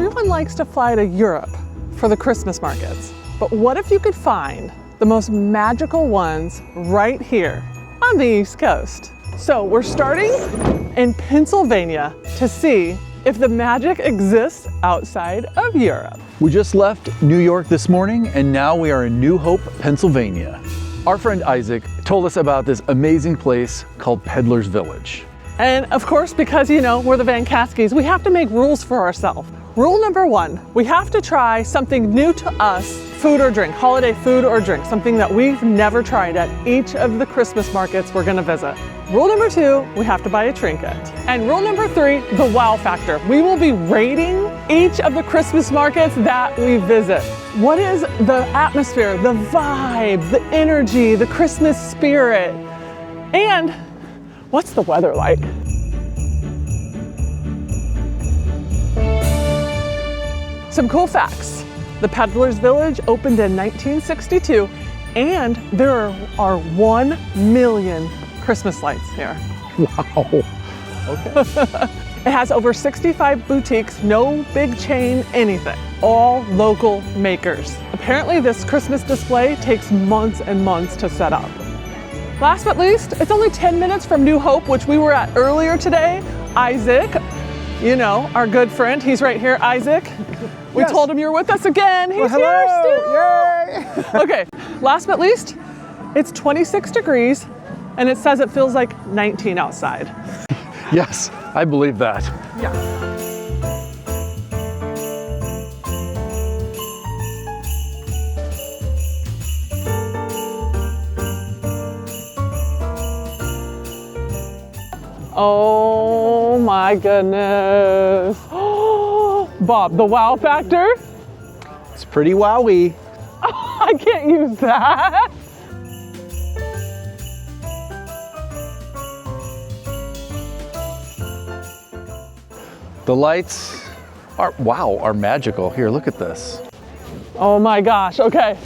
Everyone likes to fly to Europe for the Christmas markets, but what if you could find the most magical ones right here on the East Coast? So we're starting in Pennsylvania to see if the magic exists outside of Europe. We just left New York this morning and now we are in New Hope, Pennsylvania. Our friend Isaac told us about this amazing place called Peddler's Village. And of course, because you know, we're the Vancaskeys, we have to make rules for ourselves. Rule number one, we have to try something new to us, food or drink, holiday food or drink, something that we've never tried at each of the Christmas markets we're gonna visit. Rule number two, we have to buy a trinket. And rule number three, the wow factor. We will be rating each of the Christmas markets that we visit. What is the atmosphere, the vibe, the energy, the Christmas spirit? And what's the weather like? Some cool facts. The Peddler's Village opened in 1962 and there are 1 million Christmas lights here. Wow. Okay. It has over 65 boutiques, no big chain, anything. All local makers. Apparently this Christmas display takes months and months to set up. Last but least, it's only 10 minutes from New Hope, which we were at earlier today. Isaac, you know, our good friend, he's right here, Isaac. We told him you're with us again. He's here still. Yay! Okay, last but least, it's 26 degrees and it says it feels like 19 outside. Yes, I believe that. Yeah. Oh my goodness. Bob, the wow factor? It's pretty wowy. Oh, I can't use that. The lights are magical. Here, look at this. Oh my gosh, okay.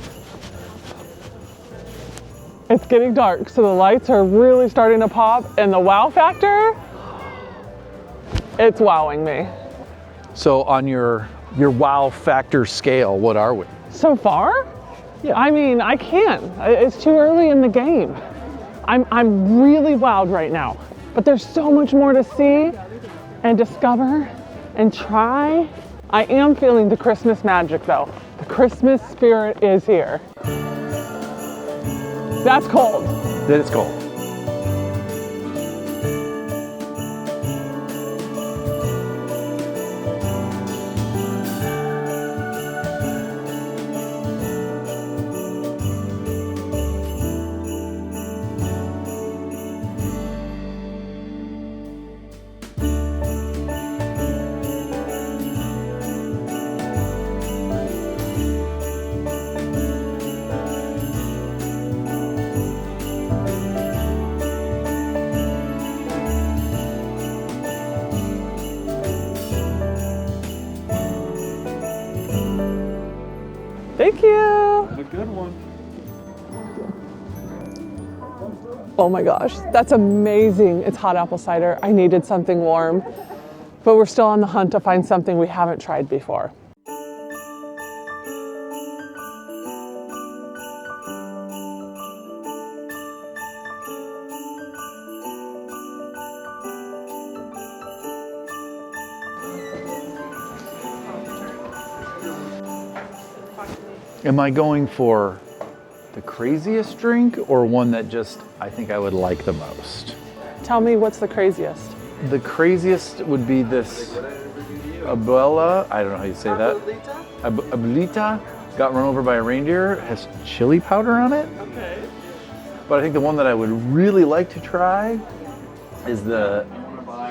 It's getting dark, so the lights are really starting to pop, and the wow factor, it's wowing me. So on your wow factor scale, what are we? So far? Yeah. I mean, I can't. It's too early in the game. I'm really wowed right now, but there's so much more to see and discover and try. I am feeling the Christmas magic though. The Christmas spirit is here. That's cold. That is cold. Thank you. A good one. Oh my gosh, that's amazing. It's hot apple cider. I needed something warm, but we're still on the hunt to find something we haven't tried before. Am I going for the craziest drink or one that just I think I would like the most? Tell me what's the craziest? The craziest would be this abuela, I don't know how you say that. Abuelita got run over by a reindeer, has chili powder on it. Okay. But I think the one that I would really like to try is the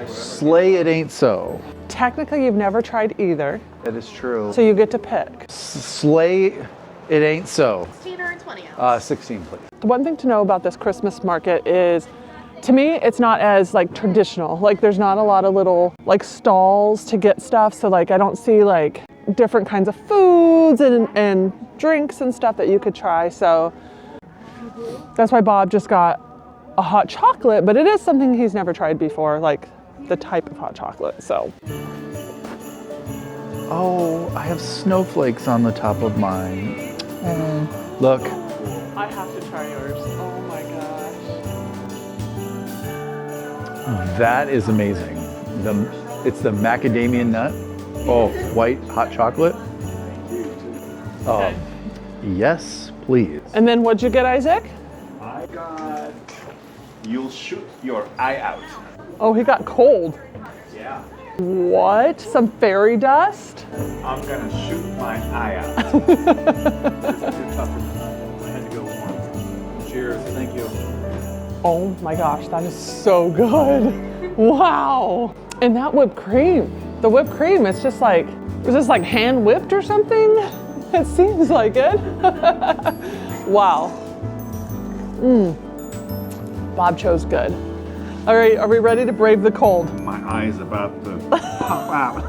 Slay It Ain't So. Technically, you've never tried either, That is true. so you get to pick. Slay It Ain't So. 16 or 20 ounce? 16, please. One thing to know about this Christmas market is, to me, it's not as like traditional. Like there's not a lot of little like stalls to get stuff. So like I don't see like different kinds of foods and drinks and stuff that you could try. So that's why Bob just got a hot chocolate, but it is something he's never tried before, like the type of hot chocolate, so. Oh, I have snowflakes on the top of mine. Look. I have to try yours. Oh my gosh. That is amazing. It's the macadamia nut. Oh, white hot chocolate. Oh, yes, please. And then what'd you get, Isaac? I got, you'll shoot your eye out. Oh, he got cold. Yeah. What? Some fairy dust? I'm gonna shoot my eye out. I had to go warm. Cheers, thank you. Oh my gosh, that is so good. Wow. And that whipped cream, the whipped cream, it's just like, is this like hand whipped or something? It seems like it. Wow. Bob chose good. All right, are we ready to brave the cold? My eye's about to pop out.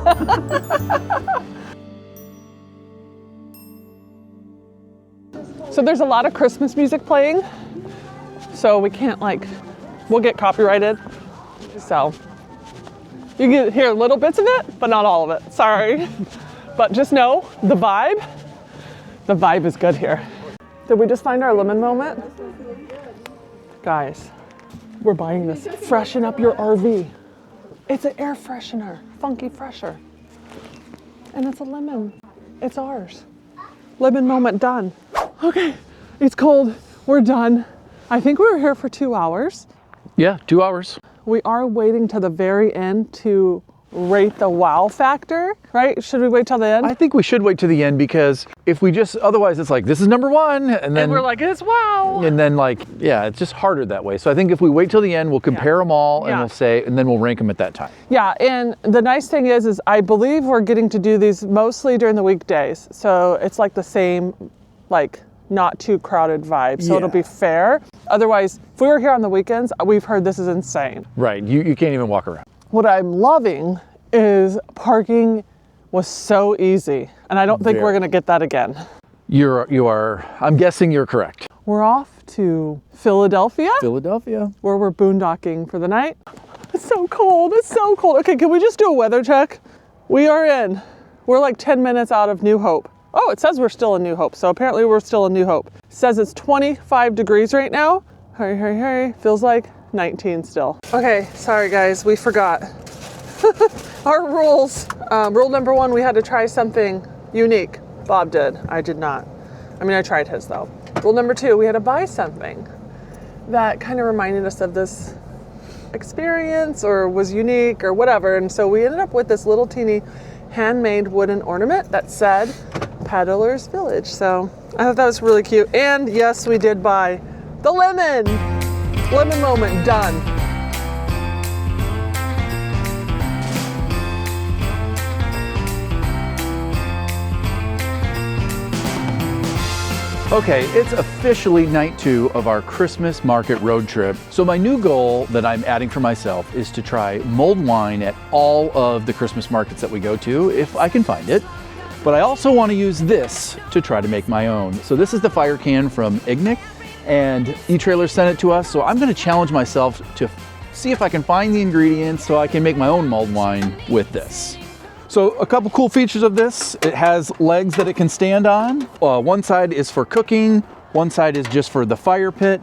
So there's a lot of Christmas music playing, so we can't we'll get copyrighted. So you can hear little bits of it, but not all of it, sorry. But just know, the vibe is good here. Did we just find our lemon moment? Guys, we're buying this. Freshen up your RV. It's an air freshener, funky fresher. And it's a lemon. It's ours. Lemon moment done. Okay, it's cold. We're done. I think we were here for 2 hours. Yeah, 2 hours. We are waiting to the very end to rate the wow factor, right? Should we wait till the end? I think we should wait to the end because if we just, otherwise it's like, this is number one, and then we're like, it's wow. And then yeah, it's just harder that way. So I think if we wait till the end, we'll compare them all and we'll say, and then we'll rank them at that time. Yeah, and the nice thing is I believe we're getting to do these mostly during the weekdays. So it's like the same, not too crowded vibe. So it'll be fair. Otherwise, if we were here on the weekends, we've heard this is insane. Right, you can't even walk around. What I'm loving is parking was so easy. And I don't think we're gonna get that again. You are, I'm guessing you're correct. We're off to Philadelphia, Where we're boondocking for the night. It's so cold, it's so cold. Okay, can we just do a weather check? We are in. We're like 10 minutes out of New Hope. Oh, it says we're still in New Hope, so apparently we're still in New Hope. It says it's 25 degrees right now. Hurry. Feels like 19 still. Okay, sorry guys, we forgot. Our rules. Rule number 1, we had to try something unique. Bob did, I did not. I mean, I tried his though. Rule number 2, we had to buy something that kind of reminded us of this experience or was unique or whatever. And so we ended up with this little teeny handmade wooden ornament that said Peddler's Village. So I thought that was really cute. And yes, we did buy the lemon. Lemon moment, done. Okay, it's officially night 2 of our Christmas market road trip. So my new goal that I'm adding for myself is to try mulled wine at all of the Christmas markets that we go to, if I can find it. But I also want to use this to try to make my own. So this is the fire can from Ignic, and E-Trailer sent it to us. So I'm going to challenge myself to see if I can find the ingredients so I can make my own mulled wine with this. So a couple cool features of this, it has legs that it can stand on. One side is for cooking, one side is just for the fire pit,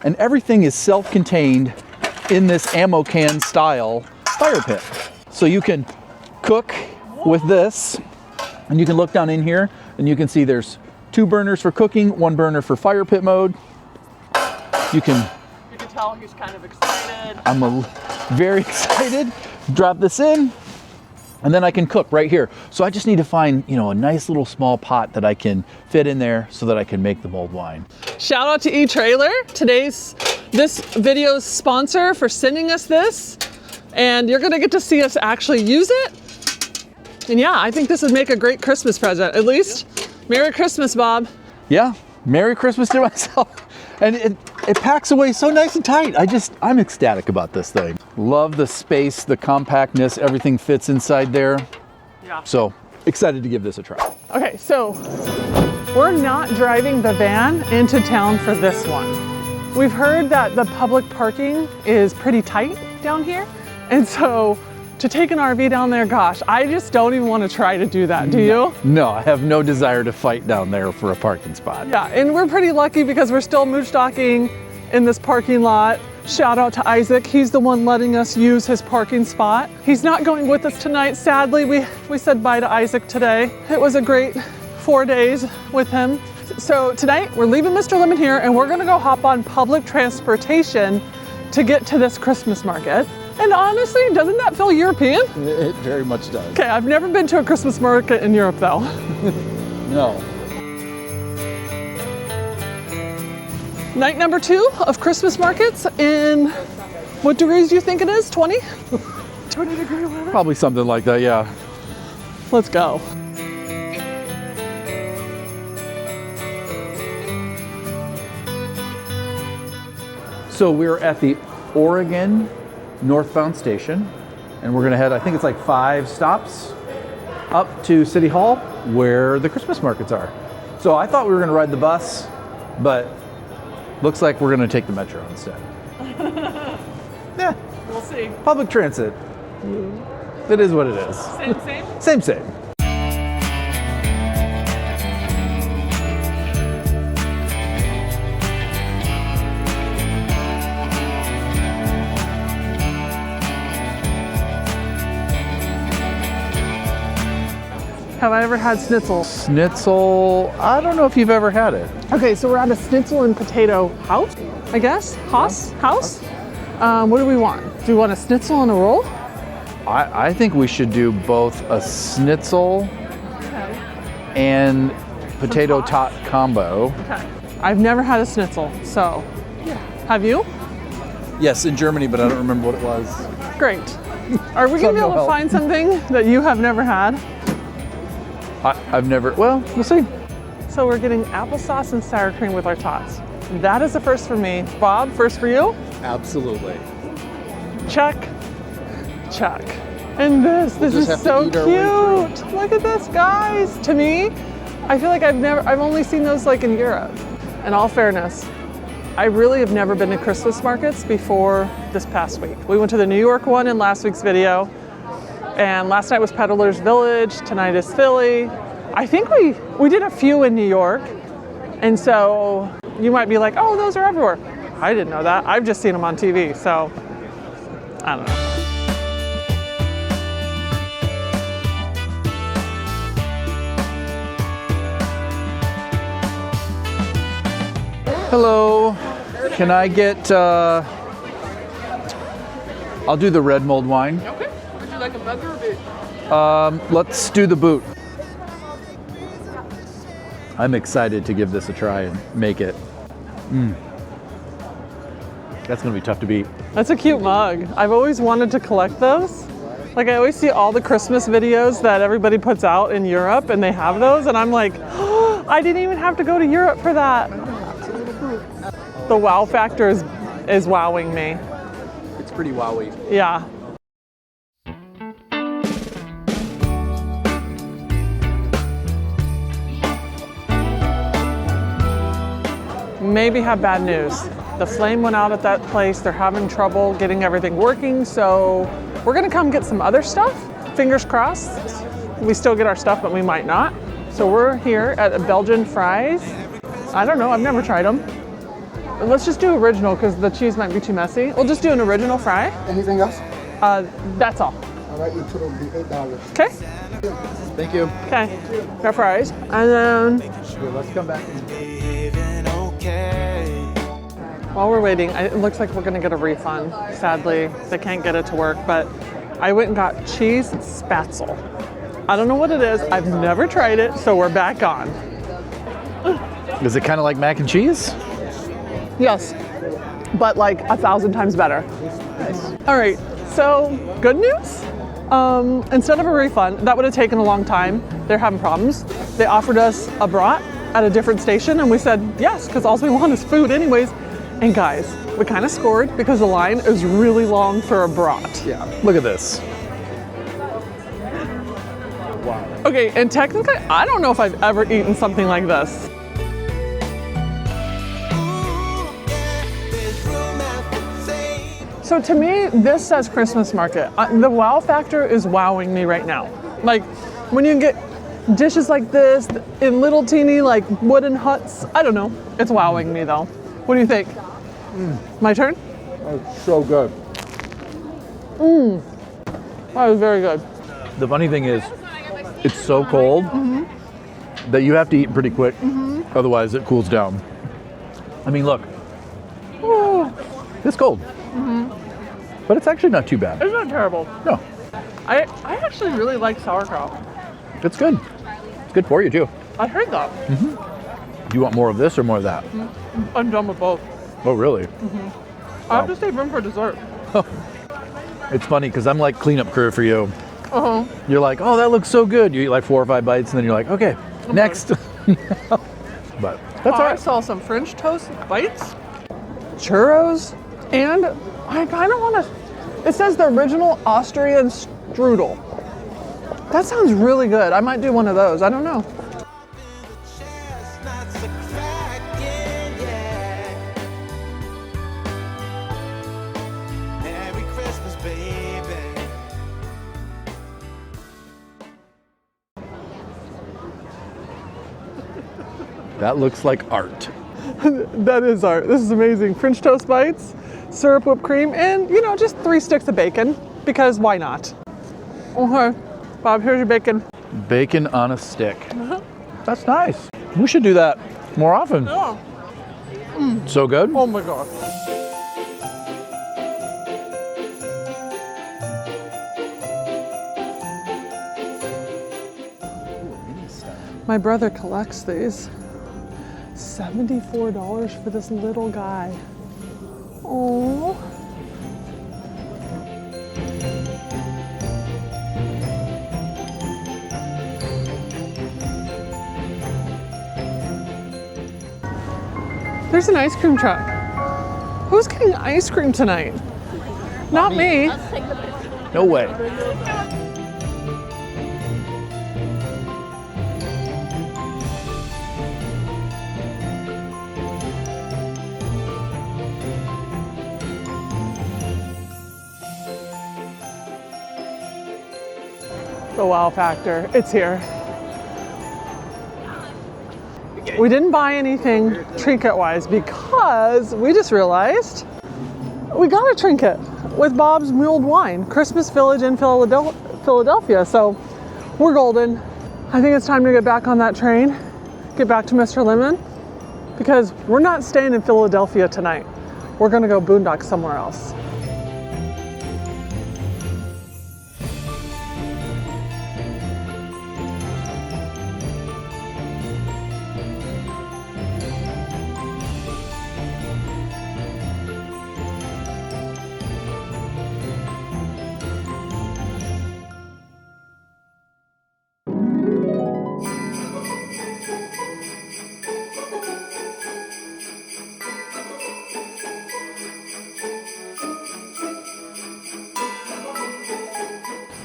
and everything is self-contained in this ammo can style fire pit. So you can cook with this, and you can look down in here, and you can see there's 2 burners for cooking, 1 burner for fire pit mode. You can tell he's kind of excited. I'm very excited. Drop this in. And then I can cook right here. So I just need to find, a nice little small pot that I can fit in there so that I can make the mulled wine. Shout out to E-Trailer, this video's sponsor for sending us this. And you're gonna get to see us actually use it. And yeah, I think this would make a great Christmas present, at least. Merry Christmas, Bob. Yeah, Merry Christmas to myself. And it packs away so nice and tight. I'm ecstatic about this thing. Love the space, the compactness, everything fits inside there. Yeah. So excited to give this a try. Okay, so we're not driving the van into town for this one. We've heard that the public parking is pretty tight down here. And so to take an RV down there, gosh, I just don't even want to try to do that. Do you? No, I have no desire to fight down there for a parking spot. Yeah, and we're pretty lucky because we're still mooch docking in this parking lot. Shout out to Isaac. He's the one letting us use his parking spot. He's not going with us tonight. Sadly, we said bye to Isaac today. It was a great 4 days with him. So tonight we're leaving Mr. Lemon here and we're gonna go hop on public transportation to get to this Christmas market. And honestly, doesn't that feel European? It very much does. Okay, I've never been to a Christmas market in Europe though. No. Night number 2 of Christmas markets in, what degrees do you think it is? 20? 20 degree weather? Probably something like that, yeah. Let's go. So we're at the Oregon northbound station, and we're gonna head, I think it's like 5 stops up to City Hall where the Christmas markets are. So I thought we were gonna ride the bus, but looks like we're gonna take the metro instead. Yeah, We'll see. public transit. It is what it is. Same? Same. Have I ever had schnitzel? Schnitzel, I don't know if you've ever had it. Okay, so we're at a schnitzel and potato house, I guess? House? What do we want? Do we want a schnitzel and a roll? I think we should do both a schnitzel and potato tot combo. Okay. I've never had a schnitzel, so yeah. Have you? Yes, in Germany, but I don't remember what it was. Great. Are we gonna be able to find something that you have never had? I've never, well, we'll see. So we're getting applesauce and sour cream with our tots. That is a first for me. Bob, first for you? Absolutely. Check. And this is so cute. Look at this, guys. To me, I feel like I've only seen those like in Europe. In all fairness, I really have never been to Christmas markets before this past week. We went to the New York one in last week's video, and last night was Peddler's Village, tonight is Philly. I think we did a few in New York, and so you might be like, oh, those are everywhere. I didn't know that. I've just seen them on TV, so I don't know. Hello, can I get, I'll do the red mulled wine. Okay, would you like a bug or a boot? Let's do the boot. I'm excited to give this a try and make it. That's gonna be tough to beat. That's a cute mug. I've always wanted to collect those. Like I always see all the Christmas videos that everybody puts out in Europe and they have those and I'm like, oh, I didn't even have to go to Europe for that. The wow factor is wowing me. It's pretty wowy. Yeah. Maybe have bad news. The flame went out at that place. They're having trouble getting everything working. So we're gonna come get some other stuff. Fingers crossed. We still get our stuff, but we might not. So we're here at Belgian fries. I don't know, I've never tried them. Let's just do original because the cheese might be too messy. We'll just do an original fry. Anything else? That's all. All right, your total will be $8. Okay? Thank you. Okay. Got fries. And then Here, let's come back. while we're waiting, it looks like we're gonna get a refund. Sadly, they can't get it to work, but I went and got cheese spatzel. I don't know what it is. I've never tried it, so we're back on. Is it kind of like mac and cheese? Yes, but like 1,000 times better. Nice. All right, so good news. Instead of a refund, that would have taken a long time. They're having problems. They offered us a brat at a different station and we said yes, because all we want is food anyways. And guys, we kind of scored because the line is really long for a brat. Yeah. Look at this. Wow. Okay, and technically, I don't know if I've ever eaten something like this. So to me, this says Christmas market. The wow factor is wowing me right now. Like when you get dishes like this in little teeny like wooden huts, I don't know. It's wowing me though. What do you think? My turn? It's so good. That was very good. The funny thing is, it's so cold that you have to eat pretty quick, otherwise it cools down. I mean, look, it's cold, but it's actually not too bad. It's not terrible. No, I actually really like sauerkraut. it's good. It's good for you too. I heard that. Do you want more of this or more of that? I'm done with both. Oh, really? I have to save room for dessert. It's funny because I'm like cleanup crew for you. Uh-huh. You're like, oh, that looks so good. You eat like 4 or 5 bites, and then you're like, okay, next. But that's all I right. saw some French toast bites, churros, and I kind of want to, it says the original Austrian strudel. That sounds really good. I might do one of those. I don't know. That looks like art. That is art. This is amazing. French toast bites, syrup, whipped cream, and just 3 sticks of bacon because why not? Okay, Bob, here's your bacon. Bacon on a stick. That's nice. We should do that more often. Oh, So good. oh my God. My brother collects these. $74 for this little guy. Oh. There's an ice cream truck. Who's getting ice cream tonight? Not me. No way. The wow factor, it's here. We didn't buy anything trinket-wise because we just realized we got a trinket with Bob's Mulled Wine, Christmas Village in Philadelphia. So we're golden. I think it's time to get back on that train, get back to Mr. Lemon, because we're not staying in Philadelphia tonight. We're gonna go boondock somewhere else.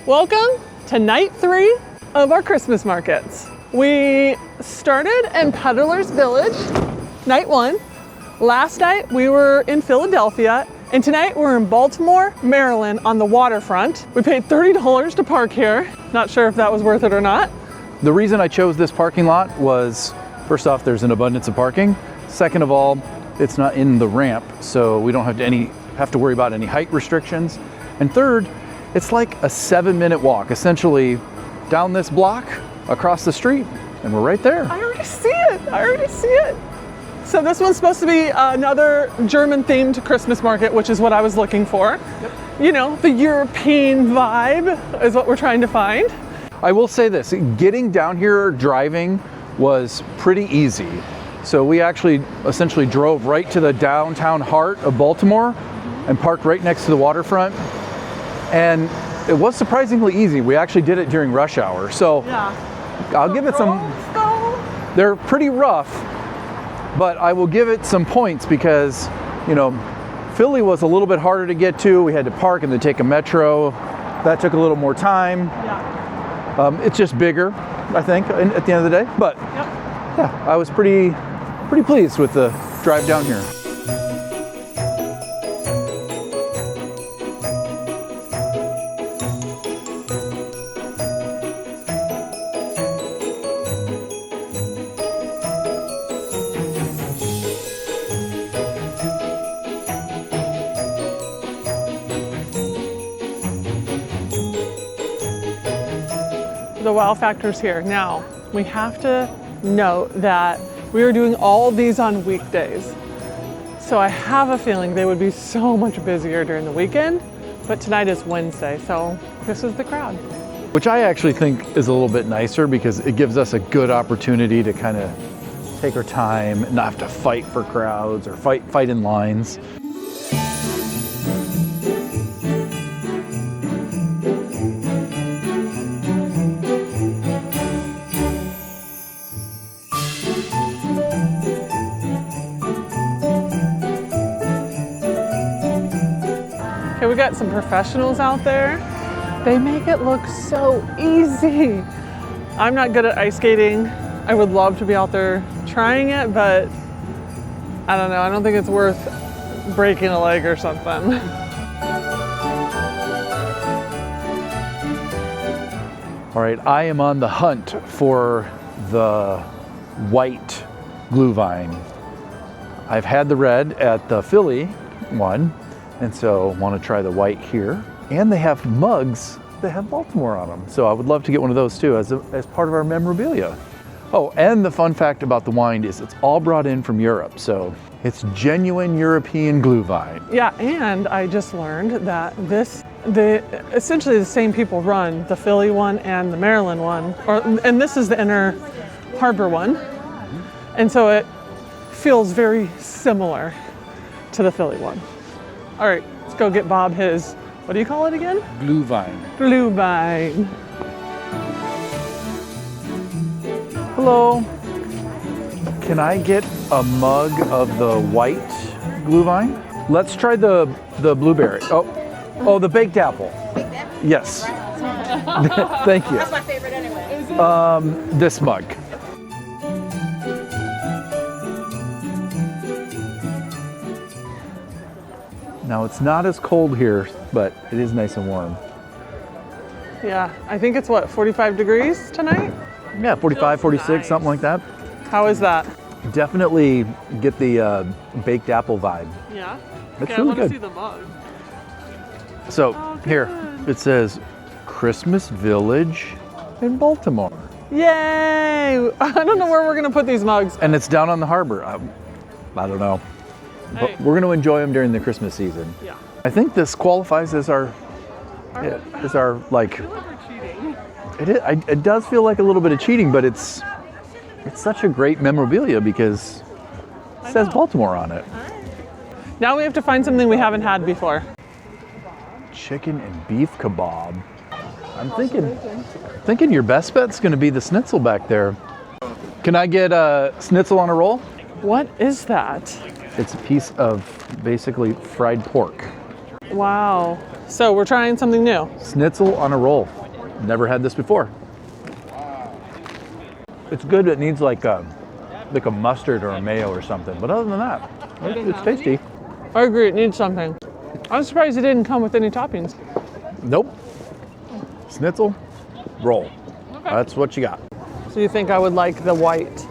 Welcome to night 3 of our Christmas markets. We started in Peddler's Village, night 1. Last night we were in Philadelphia, and tonight we're in Baltimore, Maryland on the waterfront. We paid $30 to park here. Not sure if that was worth it or not. The reason I chose this parking lot was, first off, there's an abundance of parking. Second of all, it's not in the ramp, so we don't have to worry about any height restrictions. And third, it's like a 7-minute walk, essentially down this block, across the street, and we're right there. I already see it. So this one's supposed to be another German-themed Christmas market, which is what I was looking for. Yep. You know, the European vibe is what we're trying to find. I will say this, getting down here driving was pretty easy. So we actually essentially drove right to the downtown heart of Baltimore and parked right next to the waterfront. And it was surprisingly easy. We actually did it during rush hour. So yeah. I'll give it some, they're pretty rough, but I will give it some points because, you know, Philly was a little bit harder to get to. We had to park and then take a metro. That took a little more time. Yeah. It's just bigger, I think, at the end of the day. But yeah, I was pretty pleased with the drive down here. the wow factor's here. Now, we have to note that we are doing all these on weekdays. So I have a feeling they would be so much busier during the weekend, but tonight is Wednesday, so this is the crowd. Which I actually think is a little bit nicer because it gives us a good opportunity to kind of take our time and not have to fight for crowds or fight in lines. Okay, we got some professionals out there. They make it look so easy. I'm not good at ice skating. I would love to be out there trying it, but I don't know. I don't think it's worth breaking a leg or something. All right, I am on the hunt for the white glue vine. I've had the red at the Philly one, and so want to try the white here. And they have mugs that have Baltimore on them. So I would love to get one of those too as part of our memorabilia. Oh, and the fun fact about the wine is it's all brought in from Europe. So it's genuine European glue vine. Yeah, and I just learned that essentially the same people run the Philly one and the Maryland one, and this is the Inner Harbor one. And so it feels very similar to the Philly one. All right, let's go get Bob his, what do you call it again? Glue vine. Glue vine. Hello. Can I get a mug of the white glue vine? Let's try the blueberry. Oh, the baked apple. Baked apple? Yes. Thank you. That's my favorite anyway. This mug. Now it's not as cold here, but it is nice and warm. Yeah, I think it's what, 45 degrees tonight? Yeah, 45, 46, nice. something like that. How is that? Definitely get the baked apple vibe. Yeah. It's Okay, really I want to good. see the mug. So Oh, here, good. it says Christmas Village in Baltimore. Yay! I don't know where we're gonna put these mugs. And it's down on the harbor. I don't know. But Hey. we're going to enjoy them during the Christmas season. Yeah. I think this qualifies as our like. I feel like we're cheating. It does feel like a little bit of cheating, but it's such a great memorabilia because it says know. Baltimore on it. Now we have to find something we haven't had before. Chicken and beef kebab. I'm thinking your best bet's going to be the schnitzel back there. Can I get a schnitzel on a roll? What is that? It's a piece of basically fried pork. Wow. So we're trying something new. Schnitzel on a roll. Never had this before. It's good. It needs like a mustard or a mayo or something. But other than that, it's tasty. I agree, it needs something. I'm surprised it didn't come with any toppings. Nope. Schnitzel, roll. That's what you got. So you think I would like the white?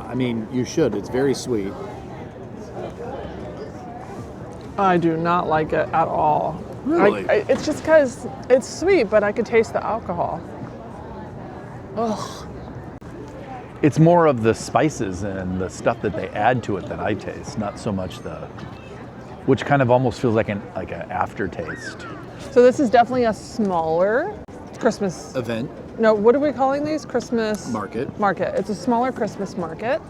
I mean, you should. It's very sweet. I do not like it at all. Really? It's just because it's sweet, but I could taste the alcohol. Ugh. It's more of the spices and the stuff that they add to it that I taste, not so much which kind of almost feels like an aftertaste. So this is definitely a smaller Christmas. Event, No, what are we calling these? Christmas market. market. It's a smaller Christmas market,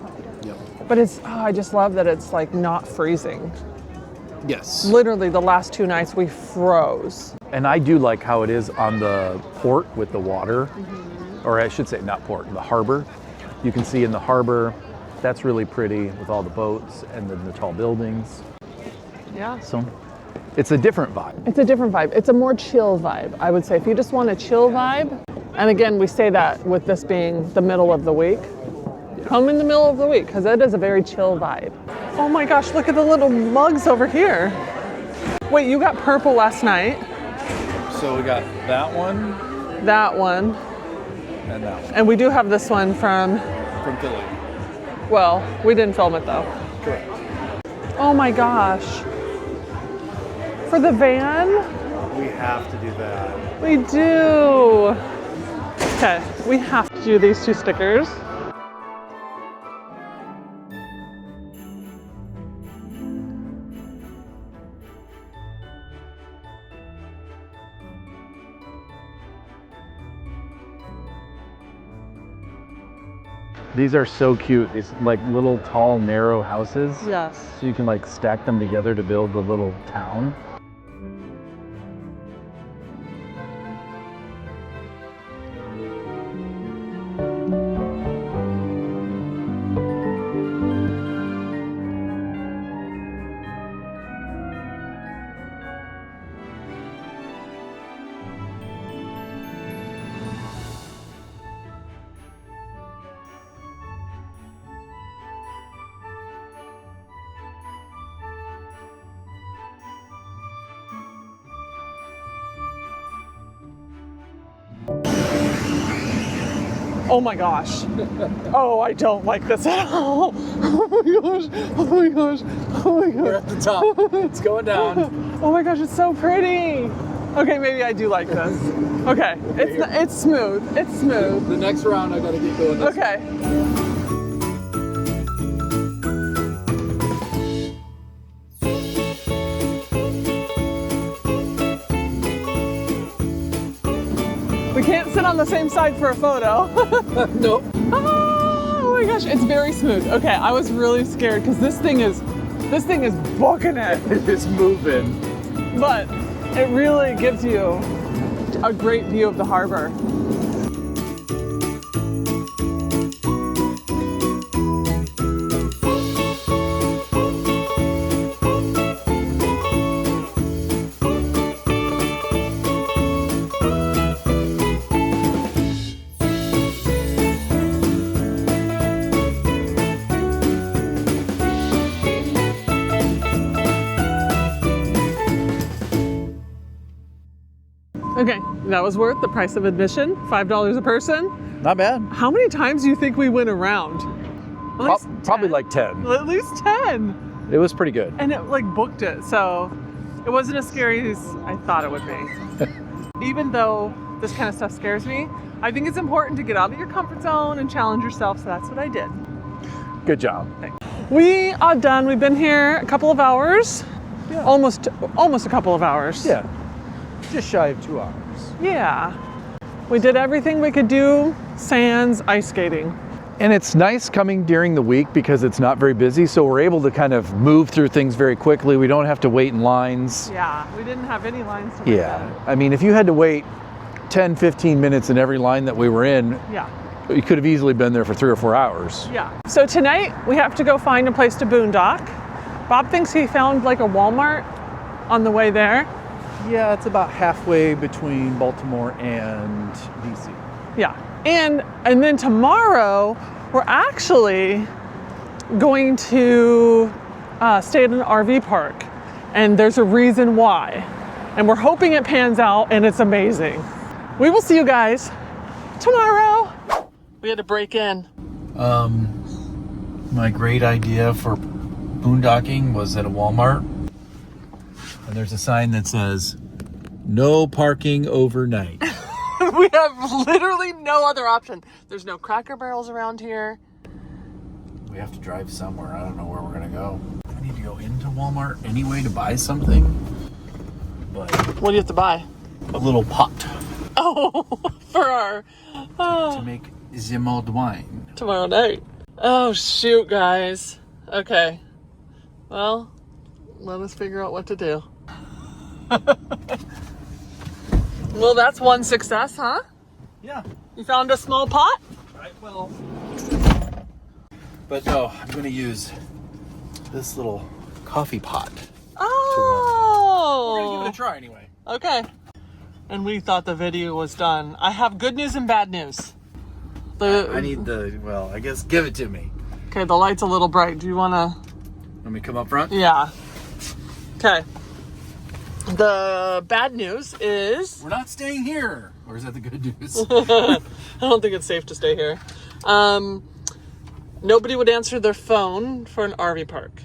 Yep. but I just love that it's like not freezing. Yes. Literally the last 2 nights we froze. And I do like how it is on the port with the water, or I should say not port, the harbor. You can see in the harbor, that's really pretty with all the boats and then the tall buildings. Yeah. So it's a different vibe. It's a different vibe. It's a more chill vibe, I would say. If you just want a chill vibe, and again, we say that with this being the middle of the week, come in the middle of the week, because it is a very chill vibe. Oh my gosh, look at the little mugs over here. Wait, you got purple last night, So we got that one that one, and that one and we do have this one from, from Philly. well, we didn't film it though. Correct. Oh my gosh. For the van, We have to do that. we do. Okay, we have to do these 2 stickers. These are so cute. These like little tall narrow houses. Yes. So you can like stack them together to build a little town. Oh my gosh. Oh, I don't like this at all. Oh my gosh. Oh my gosh. Oh my gosh. We're at the top. It's going down. Oh my gosh, it's so pretty. Okay, maybe I do like this. Okay, it's smooth. It's smooth. The next round I gotta get going. This Okay. We can't sit on the same side for a photo. Nope. Oh my gosh, it's very smooth. Okay, I was really scared because this thing is booking it. It's moving. But it really gives you a great view of the harbor. Okay, that was worth the price of admission, $5 a person. Not bad. How many times do you think we went around? At least Probably 10. like 10. At least 10. It was pretty good. And it like booked it, so it wasn't as scary as I thought it would be. Even though this kind of stuff scares me, I think it's important to get out of your comfort zone and challenge yourself, so that's what I did. Good job. We are done. We've been here a couple of hours. Yeah. Almost a couple of hours. Yeah. Just shy of 2 hours. Yeah. We did everything we could do, sans ice skating. And it's nice coming during the week because it's not very busy, so we're able to kind of move through things very quickly. We don't have to wait in lines. Yeah, we didn't have any lines to wait Yeah. I mean, if you had to wait 10, 15 minutes in every line that we were in, in. Yeah. you could have easily been there for 3 or 4 hours. Yeah. So tonight we have to go find a place to boondock. Bob thinks he found like a Walmart on the way there. Yeah, it's about halfway between Baltimore and DC. Yeah. And then tomorrow we're actually going to stay at an RV park, and there's a reason why. And we're hoping it pans out and it's amazing. We will see you guys tomorrow. We had to break in. My great idea for boondocking was at a Walmart. And there's a sign that says, "No parking overnight." We have literally no other option. There's no Cracker Barrels around here. We have to drive somewhere. I don't know where we're gonna go. I need to go into Walmart anyway to buy something. But What do you have to buy? a little pot Oh, for our to make the mulled wine. tomorrow night. Oh, shoot, guys. Okay. Well, let us figure out what to do. Well, that's one success, huh? Yeah. You found a small pot? Well. But no, I'm gonna use this little coffee pot. Oh. We're gonna give it a try anyway. Okay. And we thought the video was done. I have good news and bad news. I need I guess give it to me. Okay, the light's a little bright. Do you wanna? Let me come up front. Yeah. Okay. The bad news is We're not staying here. Or is that the good news? I don't think it's safe to stay here. Nobody would answer their phone for an RV park.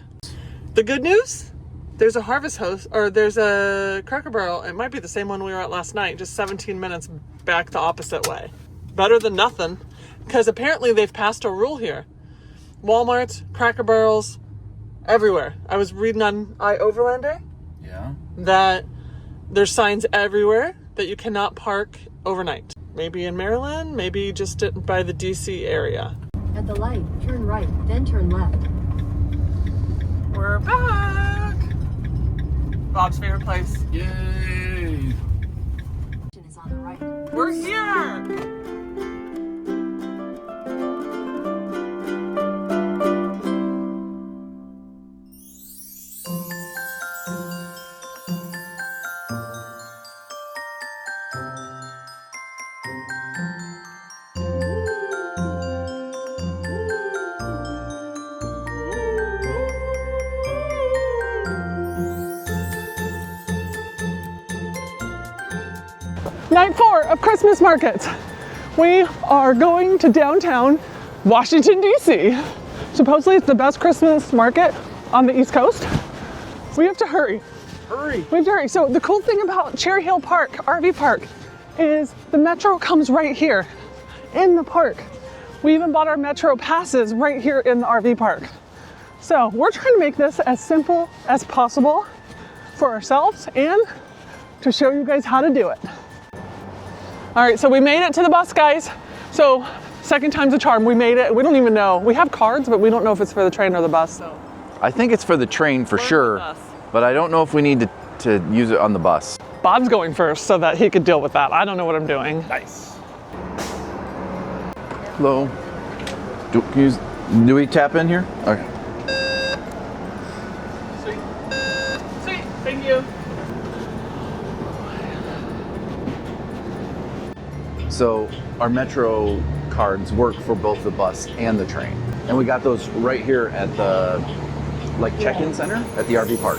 The good news? There's a Harvest Host, or there's a Cracker Barrel. It might be the same one we were at last night, just 17 minutes back the opposite way. better than nothing, because apparently they've passed a rule here. Walmarts, Cracker Barrels, everywhere. I was reading on iOverlander that there's signs everywhere that you cannot park overnight. Maybe in Maryland, maybe just by the DC area. At the light, turn right, then turn left. We're back! Bob's favorite place. Yay! Is on the right. We're here! Night 4 of Christmas markets. We are going to downtown Washington, DC. Supposedly it's the best Christmas market on the East Coast. We have to hurry. We have to hurry. So the cool thing about Cherry Hill Park, RV Park, is the Metro comes right here in the park. We even bought our Metro passes right here in the RV park. So we're trying to make this as simple as possible for ourselves and to show you guys how to do it. All right, so we made it to the bus, guys. So second time's a charm, we made it. We don't even know. We have cards, but we don't know if it's for the train or the bus. So. I think it's for the train for sure, but I don't know if we need to use it on the bus. Bob's going first so that he could deal with that. I don't know what I'm doing. Nice. Hello. Do we tap in here? Okay. Sweet. Sweet, thank you. So our Metro cards work for both the bus and the train. And we got those right here at the check-in center at the RV park.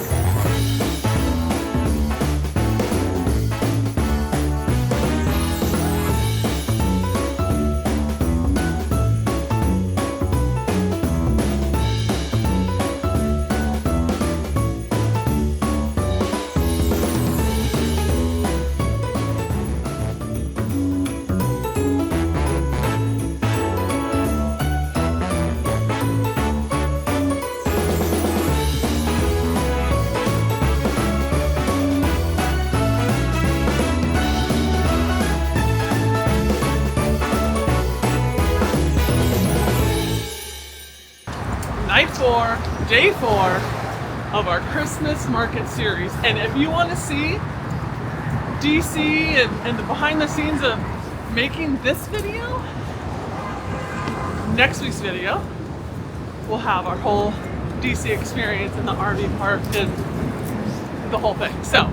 Night 4, day 4 of our Christmas market series. And if you want to see DC and the behind the scenes of making this video, next week's video, we'll have our whole DC experience in the RV park and the whole thing. So,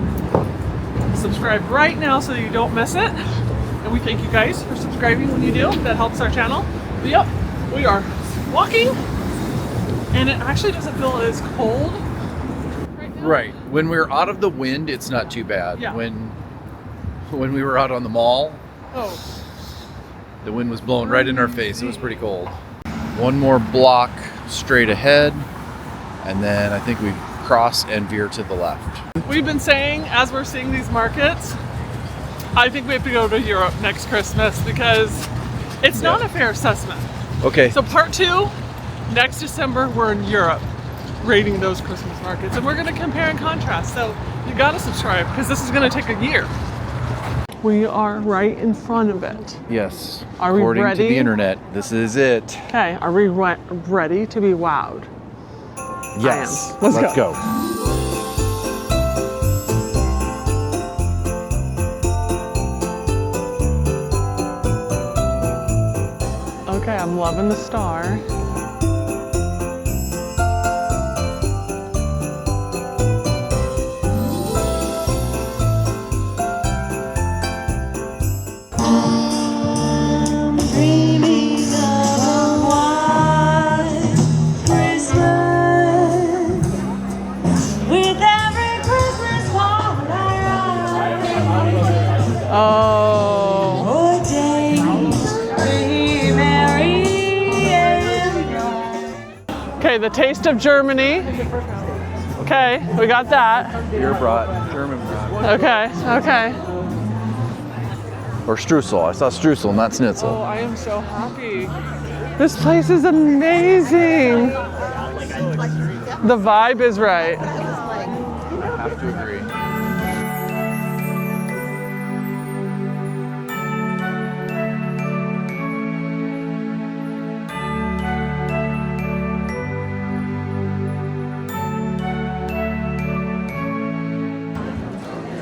subscribe right now so that you don't miss it. And we thank you guys for subscribing when you do. That helps our channel. But yep, we are walking. And it actually doesn't feel as cold right now. Right. When we're out of the wind, it's not too bad. Yeah. When we were out on the mall, the wind was blowing right in our face. It was pretty cold. One more block straight ahead, and then I think we cross and veer to the left. We've been saying, as we're seeing these markets, I think we have to go to Europe next Christmas because it's not a fair assessment. Okay. So part 2, next December, we're in Europe rating those Christmas markets, and we're going to compare and contrast. So you got to subscribe because this is going to take a year. We are right in front of it. Yes. Are we According ready? to the internet, this is it. Okay, are we ready to be wowed? Yes. I am. Let's go. Okay, I'm loving the star. Okay, the taste of Germany. Okay, we got that. Beer brought, German brought. Okay, okay. Or streusel. I saw streusel, not Oh, schnitzel. I am so happy. This place is amazing. The vibe is right. I have to agree.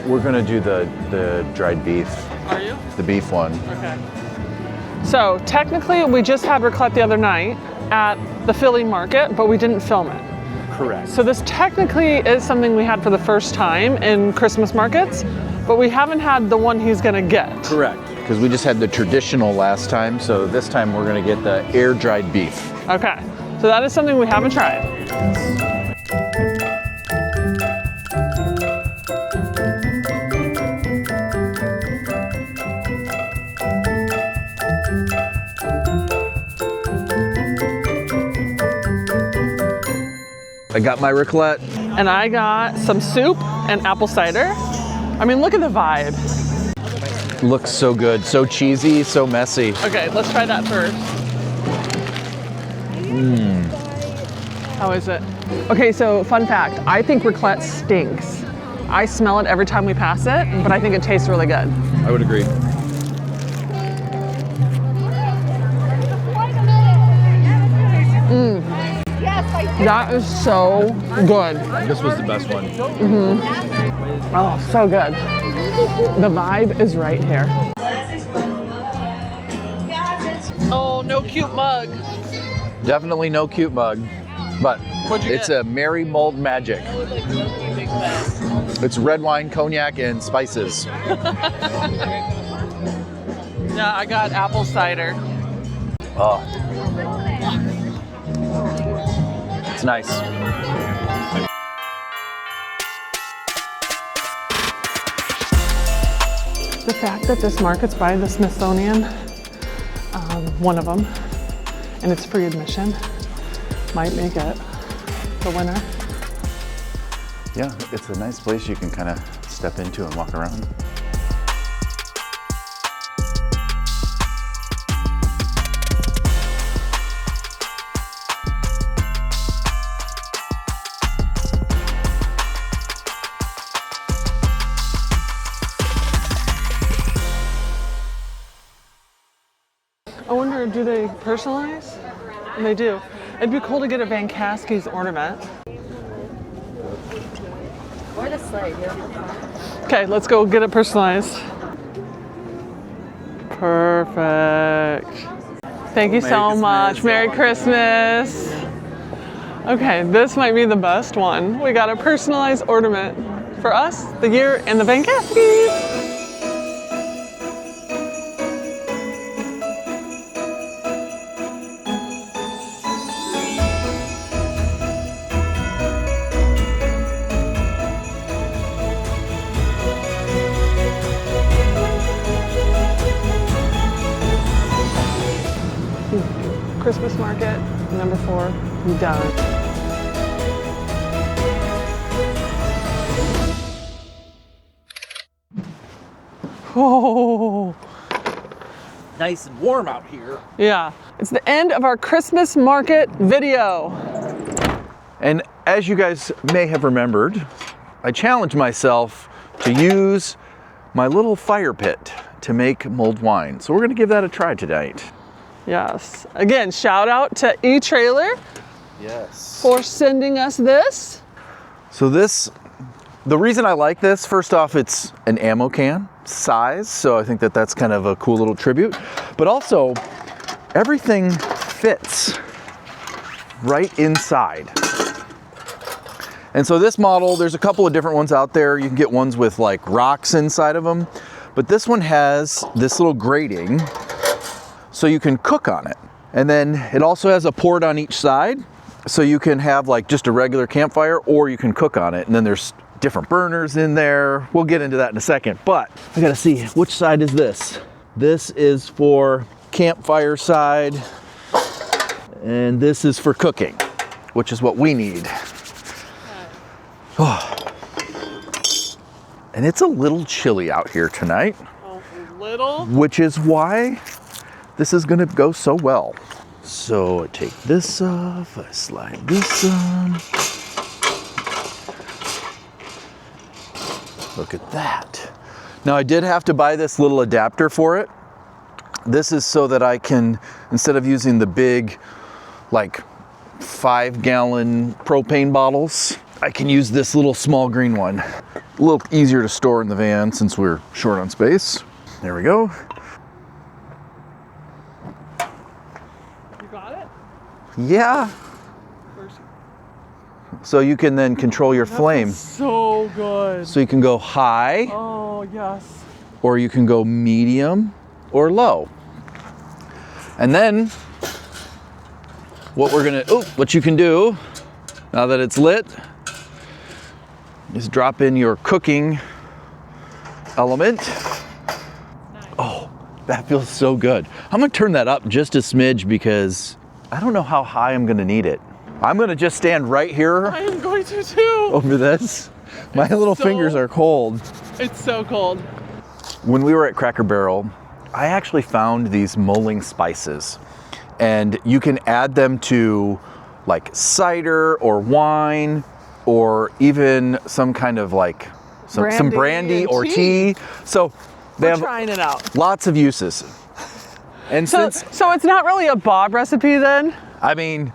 We're gonna do the dried beef, Are you? the beef one. Okay. So technically, we just had raclette the other night at the Philly market, but we didn't film it. Correct. So this technically is something we had for the first time in Christmas markets, but we haven't had the one he's gonna get. Correct. Because we just had the traditional last time, so this time we're gonna get the air dried beef. Okay, so that is something we haven't tried. I got my raclette. And I got some soup and apple cider. I mean, look at the vibe. Looks so good, so cheesy, so messy. Okay, let's try that first. How is it? Okay, so fun fact, I think raclette stinks. I smell it every time we pass it, but I think it tastes really good. I would agree. That is so good. This was the best one. Oh, so good. The vibe is right here. Oh, no cute mug. Definitely no cute mug, but What'd you it's get? a Merry Mold Magic. It's red wine, cognac, and spices. Yeah, I got apple cider. Oh. It's nice. The fact that this market's by the Smithsonian, one of them, and it's free admission, might make it the winner. Yeah, it's a nice place you can kind of step into and walk around. I wonder, do they personalize? And they do. It'd be cool to get a Vancaskeys ornament. Or the sleigh. Okay, let's go get it personalized. Perfect. Thank you so much. Merry Christmas. Okay, this might be the best one. We got a personalized ornament for us, the year, and the Vancaskeys. Christmas market, number 4, done. Oh, Nice and warm out here. yeah. It's the end of our Christmas market video. And as you guys may have remembered, I challenged myself to use my little fire pit to make mulled wine. So we're gonna give that a try tonight. Yes. Again, shout out to eTrailer Yes. for sending us this. So the reason I like this, first off, it's an ammo can size, so I think that that's kind of a cool little tribute. But also, everything fits right inside. And so this model, there's a couple of different ones out there. You can get ones with like rocks inside of them, but this one has this little grating so you can cook on it. And then it also has a port on each side, so you can have like just a regular campfire or you can cook on it. And then there's different burners in there. We'll get into that in a second, but I gotta see, which side is this? This is for campfire side, and this is for cooking, which is what we need. Oh. And it's a little chilly out here tonight. Oh, a little. Which is why this is gonna go so well. So I take this off, I slide this on. Look at that. Now I did have to buy this little adapter for it. This is so that I can, instead of using the big, like 5-gallon propane bottles, I can use this little small green one. A little easier to store in the van since we're short on space. There we go. You got it? Yeah. So you can then control your flame. So good. So you can go high, Oh, yes. or you can go medium or low. And then what you can do now that it's lit is drop in your cooking element. Oh, that feels so good. I'm gonna turn that up just a smidge because I don't know how high I'm gonna need it. I'm gonna just stand right here I am going to too. over this. My little fingers are cold. It's so cold. When we were at Cracker Barrel, I actually found these mulling spices, and you can add them to like cider or wine, or even some kind of like some brandy and or tea. So they We're have trying it out. lots of uses. And So it's not really a Bob recipe then? I mean,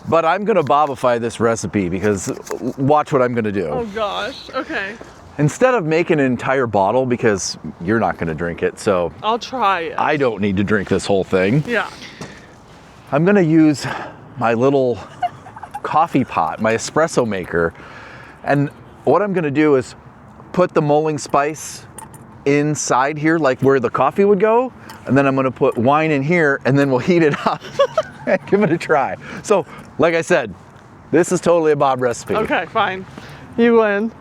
but I'm gonna Bobify this recipe because watch what I'm gonna do. Oh gosh, okay. Instead of making an entire bottle, because you're not gonna drink it, so I'll try it. I don't need to drink this whole thing. Yeah. I'm gonna use my little coffee pot, my espresso maker, and what I'm gonna do is put the mulling spice inside here, like where the coffee would go, and then I'm gonna put wine in here, and then we'll heat it up and give it a try. So, like I said, this is totally a Bob recipe. Okay, fine. You win.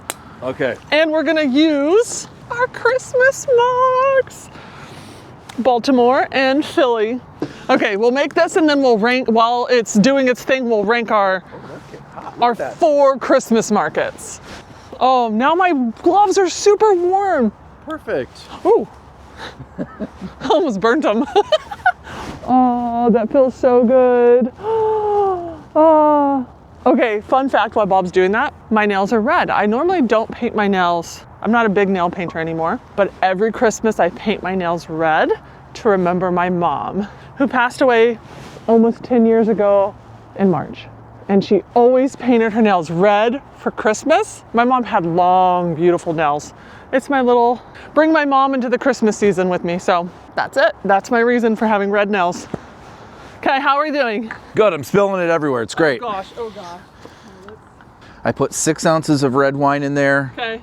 Okay. And we're gonna use our Christmas mugs. Baltimore and Philly. Okay, we'll make this and then we'll rank, while it's doing its thing, we'll rank our 4 Christmas markets. Oh, now my gloves are super warm. Perfect. Ooh. Almost burnt them. Oh, that feels so good. Oh. Okay, fun fact while Bob's doing that, my nails are red. I normally don't paint my nails. I'm not a big nail painter anymore, but every Christmas I paint my nails red to remember my mom, who passed away almost 10 years ago in March. And she always painted her nails red for Christmas. My mom had long, beautiful nails. It's my little, bring my mom into the Christmas season with me. So that's it. That's my reason for having red nails. Okay, how are we doing? Good, I'm spilling it everywhere. It's great. Oh gosh. I put 6 ounces of red wine in there. Okay,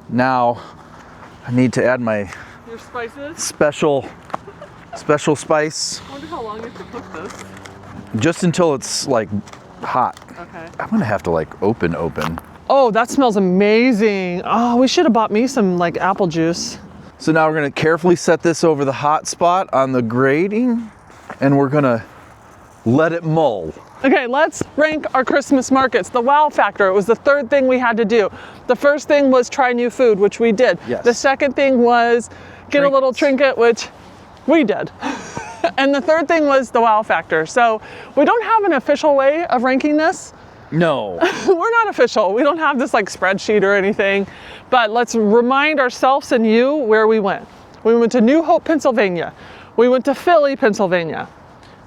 Now I need to add my your spices. special spice I wonder how long you have to cook this. just until it's like hot. Okay. I'm gonna have to like open. Oh, that smells amazing. Oh, we should have bought me some like apple juice. So now we're gonna carefully set this over the hot spot on the grating, and we're gonna let it mull. Okay, let's rank our Christmas markets. The wow factor, it was the third thing we had to do. The first thing was try new food, which we did. Yes. The second thing was get a little trinket, which we did. And the third thing was the wow factor. So we don't have an official way of ranking this. No. We're not official. We don't have this like spreadsheet or anything, but let's remind ourselves and you where we went. We went to New Hope, Pennsylvania. We went to Philly, Pennsylvania.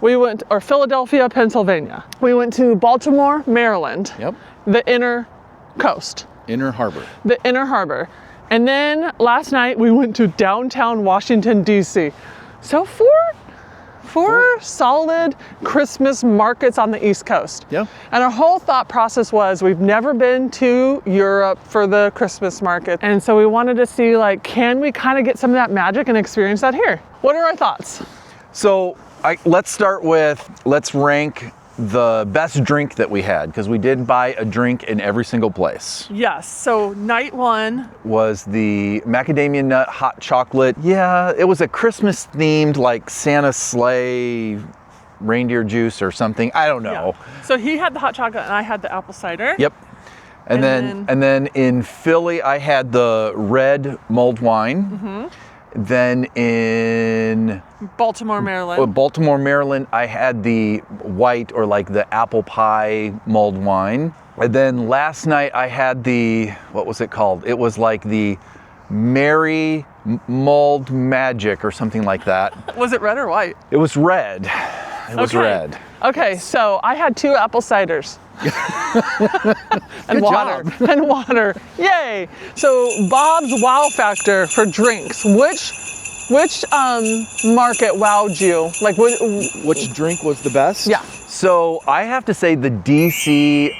Or Philadelphia, Pennsylvania. We went to Baltimore, Maryland. Yep. The inner coast, Inner Harbor. the inner harbor. And then last night we went to downtown Washington, DC. So four solid Christmas markets on the East Coast. Yep. And our whole thought process was we've never been to Europe for the Christmas market. And so we wanted to see like, can we kind of get some of that magic and experience that here? What are our thoughts? So let's start with, let's rank the best drink that we had, because we did buy a drink in every single place. Yes, so night one. Was the macadamia nut hot chocolate. Yeah, it was a Christmas themed like Santa sleigh reindeer juice or something. I don't know. Yeah. So he had the hot chocolate and I had the apple cider. Yep. And then in Philly I had the red mulled wine. Then in Baltimore, Maryland. Baltimore, Maryland, I had the white or like the apple pie mulled wine. And then last night I had the, what was it called? It was like the Mary Mulled Magic or something like that. Was it red or white? It was red. It was Okay. red. Okay, so I had 2 apple ciders. And Good water. job. And water. Yay! So Bob's wow factor for drinks. Which market wowed you? Like Which drink was the best? Yeah. So I have to say the DC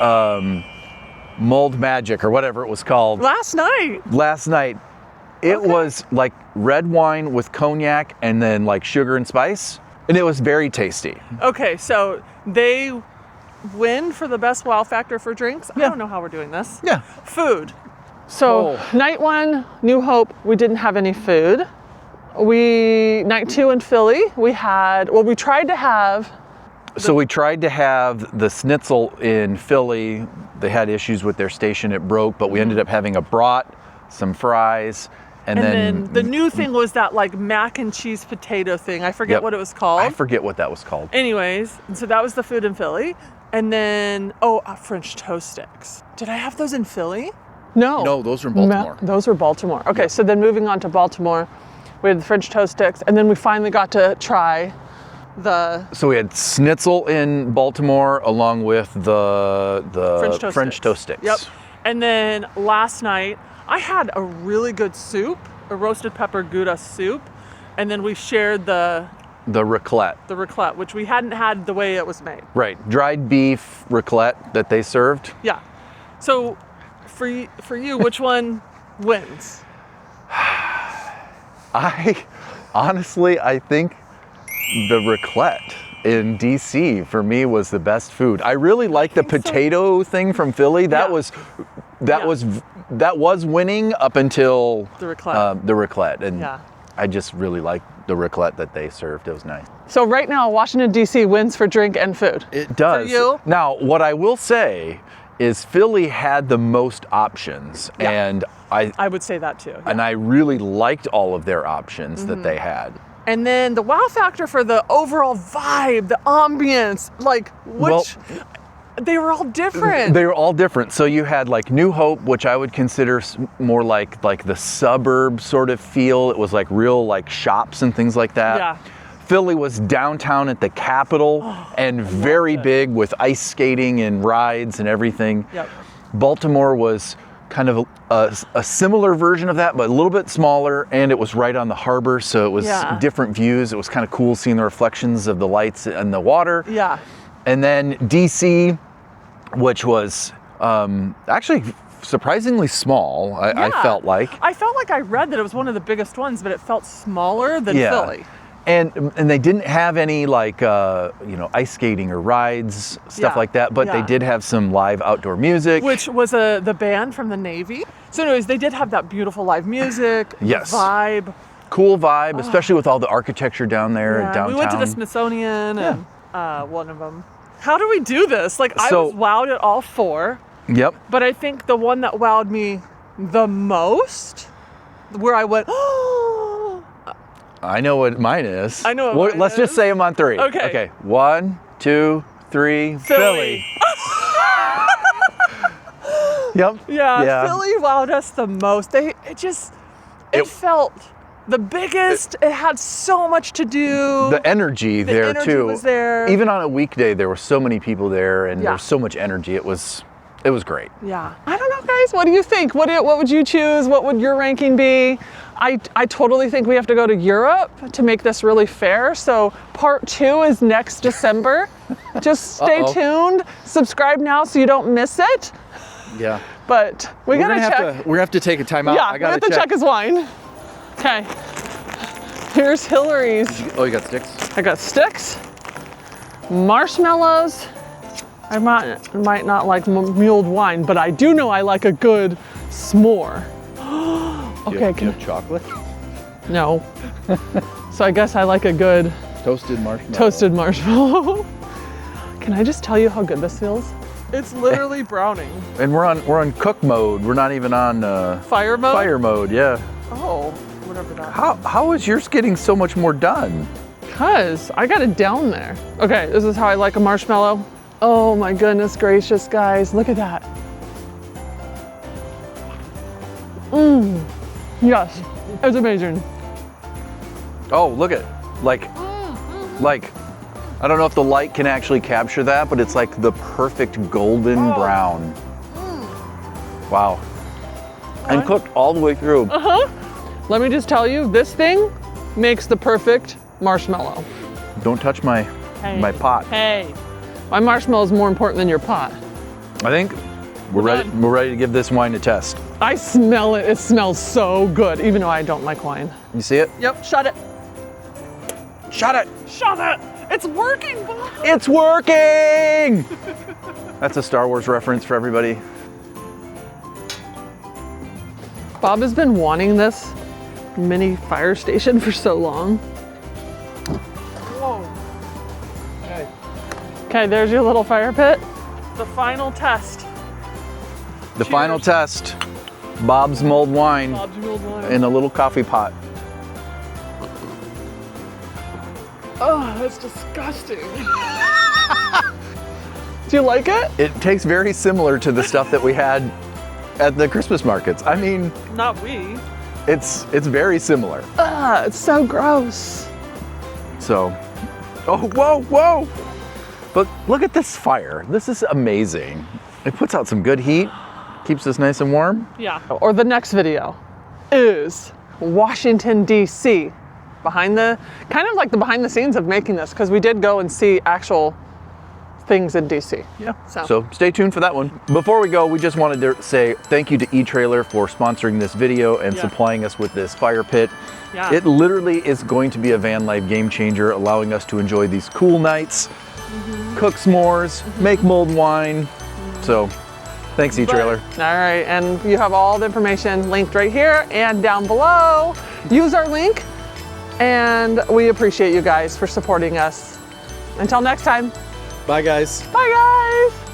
Mulled Magic or whatever it was called Last night. last night. It was like red wine with cognac and then like sugar and spice. And it was very tasty. Okay, so they win for the best wow factor for drinks. I Yeah. don't know how we're doing this. Yeah. Food. So Oh. night 1, New Hope, we didn't have any food. Night 2 in Philly, we tried to have. So we tried to have the schnitzel in Philly. They had issues with their station, it broke, but we ended up having a brat, some fries, and then the new thing was that like mac and cheese potato thing. I forget Yep. what it was called. I forget what that was called. Anyways, so that was the food in Philly. And then, French toast sticks. Did I have those in Philly? No. No, those were in Baltimore. Those were Baltimore. Okay, so then moving on to Baltimore, we had the French toast sticks, and then we finally got to try the So we had schnitzel in Baltimore along with the French toast sticks. Yep. And then last night, I had a really good soup, a roasted pepper Gouda soup, and then we shared the raclette. raclette, which we hadn't had the way it was made. Right, dried beef raclette that they served. Yeah. So for you, which one wins? I think the raclette in DC for me was the best food. I really like the potato thing from Philly. That Yeah. was winning up until The raclette. the raclette, and Yeah. I just really liked the raclette that they served. It was nice. So right now, Washington, D.C. wins for drink and food. It does. you? Now, what I will say is Philly had the most options, Yeah. and I would say that too. Yeah. I really liked all of their options that they had. And then the wow factor for the overall vibe, the ambience, like they were all different. They were all different. So you had like New Hope, which I would consider more like the suburb sort of feel. It was like real like shops and things like that. Yeah. Philly was downtown at the Capitol and very big with ice skating and rides and everything. Yep. Baltimore was kind of a similar version of that, but a little bit smaller, and it was right on the harbor, so it was different views. It was kind of cool seeing the reflections of the lights and the water. Yeah. And then DC, which was actually surprisingly small, I felt like. I felt like I read that it was one of the biggest ones, but it felt smaller than Philly. And they didn't have any like ice skating or rides, stuff like that, but they did have some live outdoor music. Which was the band from the Navy. So anyways, they did have that beautiful live music, Yes. vibe. Cool vibe, especially with all the architecture down there downtown. We went to the Smithsonian and one of them. How do we do this? Like I So- was wowed at all 4, Yep. but I think the one that wowed me the most, where I went, oh, I know what mine is. I know what mine Let's just is. say them on 3. Okay. Okay. 1, 2, 3. Philly. Yep. Yeah, Philly wowed us the most. It felt the biggest. It had so much to do. The energy The there energy too. was there. Even on a weekday, there were so many people there, and there Yeah. was so much energy. It was great. Yeah. I don't know, guys. What do you think? What would you choose? What would your ranking be? I totally think we have to go to Europe to make this really fair. So part 2 is next December. Just stay tuned. Subscribe now so you don't miss it. Yeah. But we gotta check. We're gonna have to take a time out. Yeah, I we gotta have to check his wine. Okay. Here's Hillary's. Oh, you got sticks? I got sticks, marshmallows. I might not like mulled wine, but I do know I like a good s'more. Okay, Do you have chocolate? no. So I guess I like a good Toasted marshmallow. toasted marshmallow. Can I just tell you how good this feels? It's literally browning. And we're on cook mode. We're not even on Fire mode? fire mode. Yeah. Oh, whatever that. How is yours getting so much more done? Because I got it down there. Okay, this is how I like a marshmallow. Oh my goodness gracious, guys. Look at that. Mmm. Yes, it's amazing. Oh, look at, like, I don't know if the light can actually capture that, but it's like the perfect golden brown. Wow. And cooked all the way through. Let me just tell you, this thing makes the perfect marshmallow. Don't touch my pot. Hey, my marshmallow is more important than your pot. I think we're ready to give this wine a test. I smell it. It smells so good, even though I don't like wine. You see it? Yep, shut it. Shut it! Shut it! It's working, Bob! It's working! That's a Star Wars reference for everybody. Bob has been wanting this mini fire station for so long. Whoa. Okay, there's your little fire pit. The final test. The final test. Bob's mulled wine Bob's mulled wine. in a little coffee pot. Oh, that's disgusting. Do you like it? It tastes very similar to the stuff that we had at the Christmas markets. I mean, Not we. it's very similar. Ah, it's so gross. So, oh, whoa. But look at this fire. This is amazing. It puts out some good heat, keeps us nice and warm. Yeah. Or the next video is Washington, D.C. Behind the scenes of making this, because we did go and see actual things in DC. Yeah. So. So stay tuned for that one. Before we go, we just wanted to say thank you to eTrailer for sponsoring this video and supplying us with this fire pit. Yeah. It literally is going to be a van life game changer, allowing us to enjoy these cool nights, cook s'mores, make mulled wine. So thanks, eTrailer. All right, and you have all the information linked right here and down below. Use our link, and we appreciate you guys for supporting us. Until next time. Bye, guys. Bye, guys.